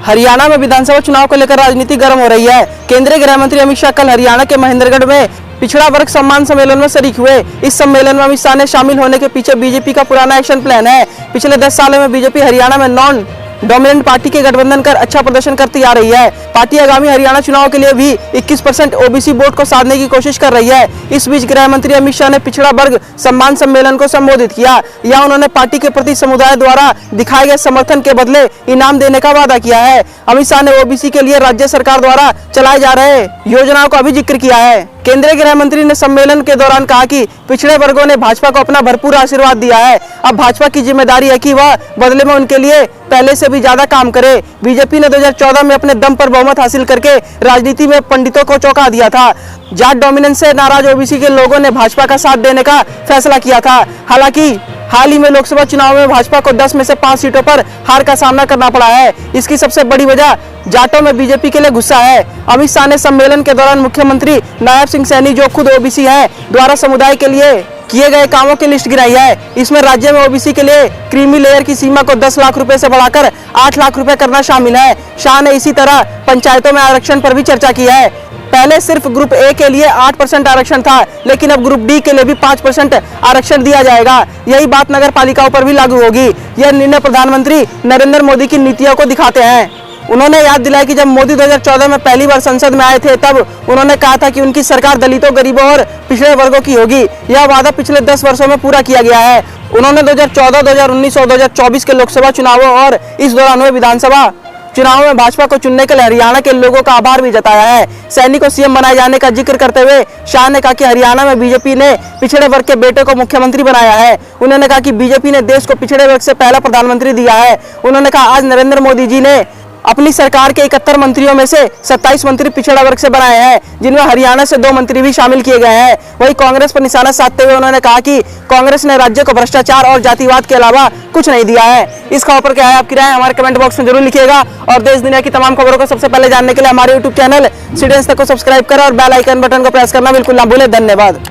हरियाणा में विधानसभा चुनाव को लेकर राजनीति गर्म हो रही है। केंद्रीय गृह मंत्री अमित शाह कल हरियाणा के महेंद्रगढ़ में पिछड़ा वर्ग सम्मान सम्मेलन में शरीक हुए। इस सम्मेलन में अमित शाह ने शामिल होने के पीछे बीजेपी का पुराना एक्शन प्लान है। पिछले 10 सालों में बीजेपी हरियाणा में नॉन डोमिनेंट पार्टी के गठबंधन कर अच्छा प्रदर्शन करती आ रही है। पार्टी आगामी हरियाणा चुनाव के लिए भी 21% ओबीसी वोट को साधने की कोशिश कर रही है। इस बीच गृह मंत्री अमित शाह ने पिछड़ा वर्ग सम्मान सम्मेलन को संबोधित किया। यहाँ उन्होंने पार्टी के प्रति समुदाय द्वारा दिखाए गए समर्थन के बदले इनाम देने का वादा किया है। अमित शाह ने ओबीसी के लिए राज्य सरकार द्वारा चलाए जा रहे योजनाओं का भी जिक्र किया है। केंद्रीय गृह मंत्री ने सम्मेलन के दौरान कहा कि पिछड़े वर्गों ने भाजपा को अपना भरपूर आशीर्वाद दिया है। अब भाजपा की जिम्मेदारी है कि वह बदले में उनके लिए पहले से भी ज्यादा काम करे। बीजेपी ने 2014 में अपने दम पर बहुमत हासिल करके राजनीति में पंडितों को चौंका दिया था। जाट डोमिनेंस से नाराज ओबीसी के लोगों ने भाजपा का साथ देने का फैसला किया था। हालांकि हाल ही में लोकसभा चुनाव में भाजपा को 10 में से 5 सीटों पर हार का सामना करना पड़ा है। इसकी सबसे बड़ी वजह जाटों में बीजेपी के लिए गुस्सा है। अमित शाह ने सम्मेलन के दौरान मुख्यमंत्री नायब सिंह सैनी, जो खुद ओबीसी हैं, द्वारा समुदाय के लिए किए गए कामों की लिस्ट गिनाई है। इसमें राज्य में ओबीसी के लिए क्रीमी लेयर की सीमा को 10 लाख रुपए से बढ़ाकर 8 लाख रुपए करना शामिल है। शाह ने इसी तरह पंचायतों में आरक्षण पर भी चर्चा की है। पहले सिर्फ ग्रुप ए के लिए 8% आरक्षण था, लेकिन अब ग्रुप डी के लिए भी 5% आरक्षण दिया जाएगा। यही बात नगर पालिकाओं पर भी लागू होगी। यह निर्णय प्रधानमंत्री नरेंद्र मोदी की नीतियों को दिखाते हैं। उन्होंने याद दिलाया कि जब मोदी 2014 में पहली बार संसद में आए थे, तब उन्होंने कहा था कि उनकी सरकार दलितों, गरीबों और पिछड़े वर्गों की होगी। यह वादा पिछले 10 वर्षों में पूरा किया गया है। उन्होंने 2014, 2019 और 2024 के लोकसभा चुनावों और इस दौरान हुए विधानसभा चुनाव में भाजपा को चुनने के लिए हरियाणा के लोगों का आभार भी जताया है। सैनी को सीएम बनाए जाने का जिक्र करते हुए शाह ने कहा कि हरियाणा में बीजेपी ने पिछड़े वर्ग के बेटे को मुख्यमंत्री बनाया है। उन्होंने कहा कि बीजेपी ने देश को पिछड़े वर्ग से पहला प्रधानमंत्री दिया है। उन्होंने कहा आज नरेंद्र मोदी जी ने अपनी सरकार के 71 मंत्रियों में से 27 मंत्री पिछड़ा वर्ग से बनाए हैं, जिनमें हरियाणा से 2 मंत्री भी शामिल किए गए हैं। वहीं कांग्रेस पर निशाना साधते हुए उन्होंने कहा कि कांग्रेस ने राज्य को भ्रष्टाचार और जातिवाद के अलावा कुछ नहीं दिया है। इस खबर पर क्या है आपकी राय, हमारे कमेंट बॉक्स में जरूर लिखिएगा। और देश दुनिया की तमाम खबरों को सबसे पहले जानने के लिए हमारे यूट्यूब चैनल सिटीजन तक को सब्सक्राइब करें और बेल आइकन बटन को प्रेस करना बिल्कुल ना भूलें। धन्यवाद।